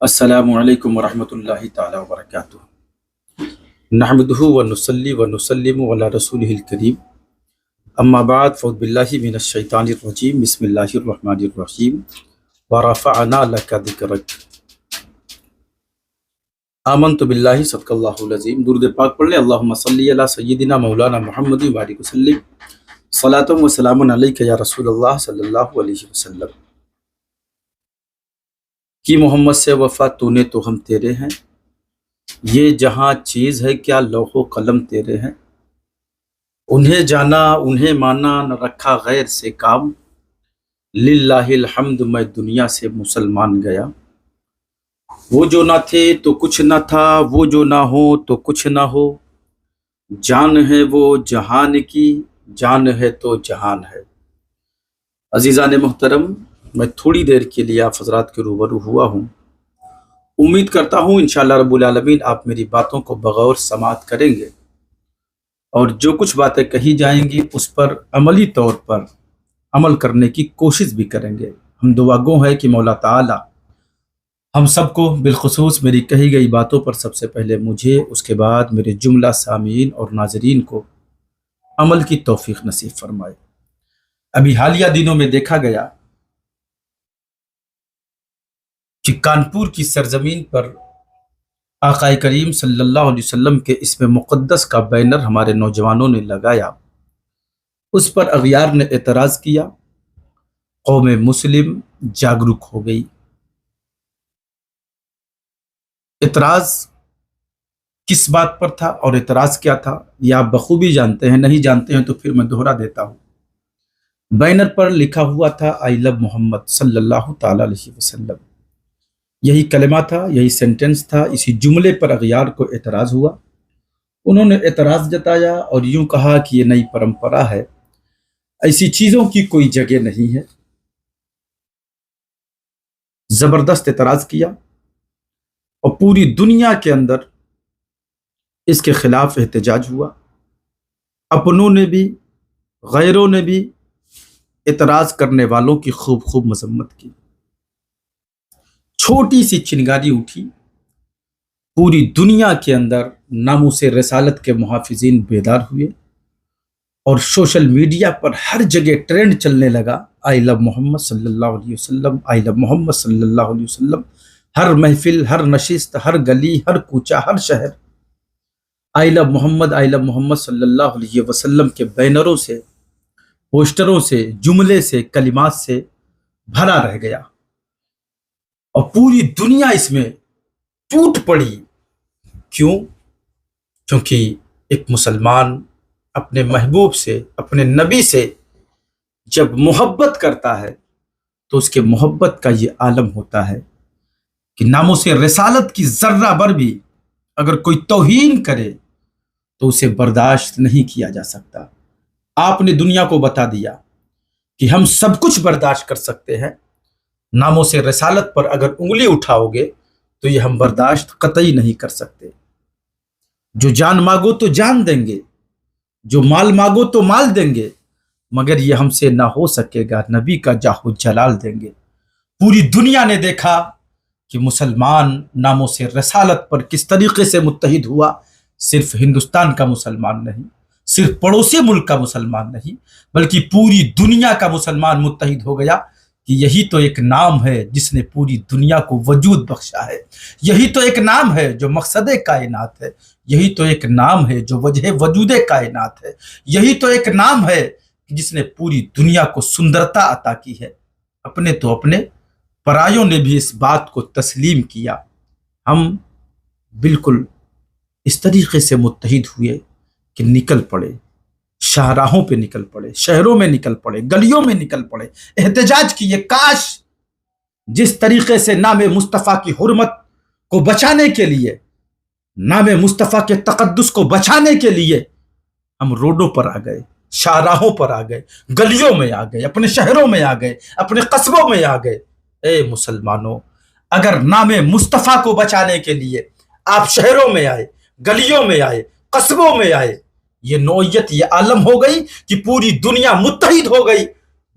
السلام علیکم ورحمۃ اللہ تعالی وبرکاتہ۔ نحمدہ ونصلی ونسلم علی رسولہ الکریم، اما بعد فاعوذ باللہ من الشیطان الرجیم، بسم اللہ الرحمن الرحیم، ورفعنا لک ذکرک۔ آمنت باللہ، صدق اللہ العظیم۔ درود پاک پڑھ لیں۔ اللہم صلی علی سیدنا مولانا محمد وبارک وسلم، صلاۃ و سلام علیک یا رسول اللہ صلی اللہ علیہ وسلم۔ کی محمد سے وفا تو نے تو ہم تیرے ہیں، یہ جہاں چیز ہے کیا لوح و قلم تیرے ہیں۔ انہیں جانا انہیں مانا نہ رکھا غیر سے کام، للہ الحمد میں دنیا سے مسلمان گیا۔ وہ جو نہ تھے تو کچھ نہ تھا، وہ جو نہ ہو تو کچھ نہ ہو، جان ہے وہ جہان کی، جان ہے تو جہان ہے۔ عزیزان محترم، میں تھوڑی دیر کے لیے آپ حضرات کے روبرو ہوا ہوں۔ امید کرتا ہوں انشاءاللہ رب العالمین آپ میری باتوں کو بغور سماعت کریں گے، اور جو کچھ باتیں کہی جائیں گی اس پر عملی طور پر عمل کرنے کی کوشش بھی کریں گے۔ ہم دعا گو ہے کہ مولا تعالی ہم سب کو، بالخصوص میری کہی گئی باتوں پر سب سے پہلے مجھے، اس کے بعد میرے جملہ سامعین اور ناظرین کو عمل کی توفیق نصیب فرمائے۔ ابھی حالیہ دنوں میں دیکھا گیا کہ کانپور کی سرزمین پر آقا کریم صلی اللہ علیہ وسلم کے اسم مقدس کا بینر ہمارے نوجوانوں نے لگایا۔ اس پر اغیار نے اعتراض کیا، قوم مسلم جاگرک ہو گئی۔ اعتراض کس بات پر تھا اور اعتراض کیا تھا یہ آپ بخوبی جانتے ہیں، نہیں جانتے ہیں تو پھر میں دہرا دیتا ہوں۔ بینر پر لکھا ہوا تھا آئی لو محمد صلی اللہ تعالی علیہ وسلم۔ یہی کلمہ تھا، یہی سینٹنس تھا۔ اسی جملے پر اغیار کو اعتراض ہوا۔ انہوں نے اعتراض جتایا اور یوں کہا کہ یہ نئی پرمپرا ہے، ایسی چیزوں کی کوئی جگہ نہیں ہے۔ زبردست اعتراض کیا اور پوری دنیا کے اندر اس کے خلاف احتجاج ہوا۔ اپنوں نے بھی غیروں نے بھی اعتراض کرنے والوں کی خوب مذمت کی۔ چھوٹی سی چنگاری اٹھی، پوری دنیا کے اندر ناموس رسالت کے محافظین بیدار ہوئے، اور سوشل میڈیا پر ہر جگہ ٹرینڈ چلنے لگا، آئی لو محمد صلی اللہ علیہ وسلم، آئی لو محمد صلی اللہ علیہ وسلم۔ ہر محفل، ہر نشست، ہر گلی، ہر کوچہ، ہر شہر آئی لو محمد، آئی لو محمد صلی اللہ علیہ وسلم کے بینروں سے، پوسٹروں سے، جملے سے، کلمات سے بھرا رہ گیا، اور پوری دنیا اس میں ٹوٹ پڑی۔ کیوں؟ کیونکہ ایک مسلمان اپنے محبوب سے، اپنے نبی سے جب محبت کرتا ہے تو اس کے محبت کا یہ عالم ہوتا ہے کہ ناموس رسالت کی ذرہ بر بھی اگر کوئی توہین کرے تو اسے برداشت نہیں کیا جا سکتا۔ آپ نے دنیا کو بتا دیا کہ ہم سب کچھ برداشت کر سکتے ہیں، ناموس رسالت پر اگر انگلی اٹھاؤ گے تو یہ ہم برداشت قطعی نہیں کر سکتے۔ جو جان مانگو تو جان دیں گے، جو مال مانگو تو مال دیں گے، مگر یہ ہم سے نہ ہو سکے گا، نبی کا جاہ و جلال دیں گے۔ پوری دنیا نے دیکھا کہ مسلمان ناموس رسالت پر کس طریقے سے متحد ہوا۔ صرف ہندوستان کا مسلمان نہیں، صرف پڑوسی ملک کا مسلمان نہیں، بلکہ پوری دنیا کا مسلمان متحد ہو گیا کہ یہی تو ایک نام ہے جس نے پوری دنیا کو وجود بخشا ہے، یہی تو ایک نام ہے جو مقصد کائنات ہے، یہی تو ایک نام ہے جو وجہ وجود کائنات ہے، یہی تو ایک نام ہے جس نے پوری دنیا کو سندرتا عطا کی ہے۔ اپنے تو اپنے، پرایوں نے بھی اس بات کو تسلیم کیا۔ ہم بالکل اس طریقے سے متحد ہوئے کہ نکل پڑے، شاہراہوں پہ نکل پڑے، شہروں میں نکل پڑے، گلیوں میں نکل پڑے، احتجاج کیے۔ کاش جس طریقے سے نام مصطفیٰ کی حرمت کو بچانے کے لیے، نام مصطفیٰ کے تقدس کو بچانے کے لیے ہم روڈوں پر آ گئے، شاہراہوں پر آ گئے، گلیوں میں آ گئے، اپنے شہروں میں آ گئے، اپنے قصبوں میں آ گئے۔ اے مسلمانوں، اگر نام مصطفیٰ کو بچانے کے لیے آپ شہروں میں آئے، گلیوں میں آئے، قصبوں میں آئے، یہ نوعیت، یہ عالم ہو گئی کہ پوری دنیا متحد ہو گئی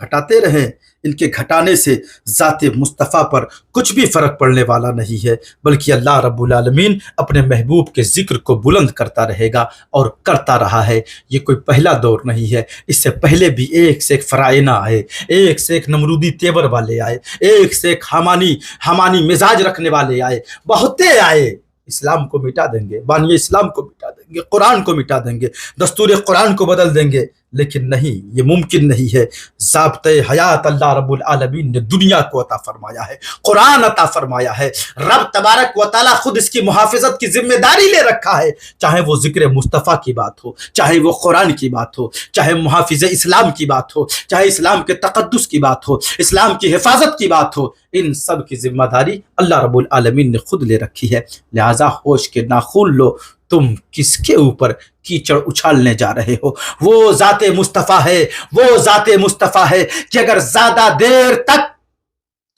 گھٹاتے رہیں، ان کے گھٹانے سے ذات مصطفیٰ پر کچھ بھی فرق پڑنے والا نہیں ہے، بلکہ اللہ رب العالمین اپنے محبوب کے ذکر کو بلند کرتا رہے گا اور کرتا رہا ہے۔ یہ کوئی پہلا دور نہیں ہے، اس سے پہلے بھی ایک سے ایک فرائض آئے، ایک سے ایک نمرودی تیور والے آئے، ایک سے ایک حمانی مزاج رکھنے والے آئے، بہتے آئے۔ اسلام کو مٹا دیں گے، بانی اسلام کو مٹا دیں گے، قرآن کو مٹا دیں گے، دستور قرآن کو بدل دیں گے، لیکن نہیں، یہ ممکن نہیں ہے۔ ضابطۂ حیات اللہ رب العالمین نے دنیا کو عطا فرمایا ہے، قرآن عطا فرمایا ہے، رب تبارک و تعالیٰ خود اس کی محافظت کی ذمہ داری لے رکھا ہے، چاہے وہ ذکر مصطفیٰ کی بات ہو، چاہے وہ قرآن کی بات ہو، چاہے محافظ اسلام کی بات ہو، چاہے اسلام کے تقدس کی بات ہو، اسلام کی حفاظت کی بات ہو، ان سب کی ذمہ داری اللہ رب العالمین نے خود لے رکھی ہے۔ لہٰذا ہوش کے ناخن لو، تم کس کے اوپر کیچڑ اچھالنے جا رہے ہو؟ وہ ذات مصطفیٰ ہے، وہ ذات مصطفیٰ ہے کہ اگر زیادہ دیر تک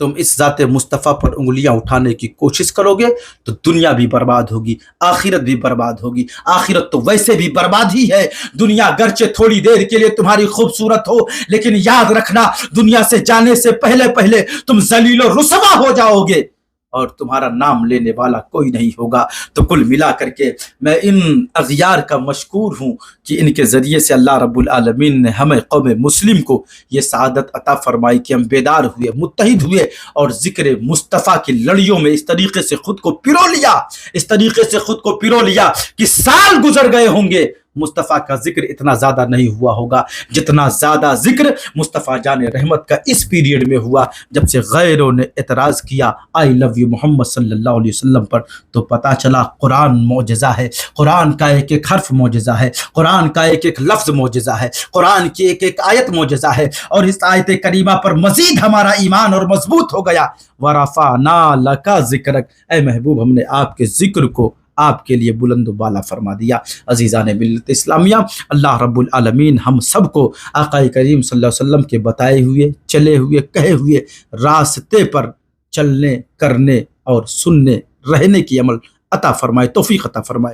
تم اس ذات مصطفیٰ پر انگلیاں اٹھانے کی کوشش کرو گے تو دنیا بھی برباد ہوگی، آخرت بھی برباد ہوگی۔ آخرت تو ویسے بھی برباد ہی ہے، دنیا گرچہ تھوڑی دیر کے لیے تمہاری خوبصورت ہو، لیکن یاد رکھنا دنیا سے جانے سے پہلے تم ذلیل و رسوا ہو جاؤ گے اور تمہارا نام لینے والا کوئی نہیں ہوگا۔ تو کل ملا کر کے میں ان اغیار کا مشکور ہوں کہ ان کے ذریعے سے اللہ رب العالمین نے ہمیں قوم مسلم کو یہ سعادت عطا فرمائی کہ ہم بیدار ہوئے، متحد ہوئے اور ذکر مصطفیٰ کی لڑیوں میں اس طریقے سے خود کو پرو لیا کہ سال گزر گئے ہوں گے، مصطفیٰ کا ذکر اتنا زیادہ نہیں ہوا ہوگا جتنا زیادہ ذکر مصطفیٰ جان رحمت کا اس پیریڈ میں ہوا جب سے غیروں نے اعتراض کیا آئی لو یو محمد صلی اللہ علیہ وسلم پر۔ تو پتہ چلا قرآن معجزہ ہے، قرآن کا ایک ایک حرف معجزہ ہے، قرآن کا ایک ایک لفظ معجزہ ہے، قرآن کی ایک ایک آیت معجزہ ہے، اور اس آیت کریمہ پر مزید ہمارا ایمان اور مضبوط ہو گیا۔ وَرَفَعْنَا لَكَ ذِكْرَكَ، اے محبوب ہم نے آپ کے ذکر کو آپ کے لیے بلند و بالا فرما دیا۔ عزیزان ملت اسلامیہ، اللہ رب العالمین ہم سب کو آقا کریم صلی اللہ علیہ وسلم کے بتائے ہوئے، چلے ہوئے، کہے ہوئے راستے پر چلنے، کرنے اور سننے، رہنے کی عمل عطا فرمائے، توفیق عطا فرمائے۔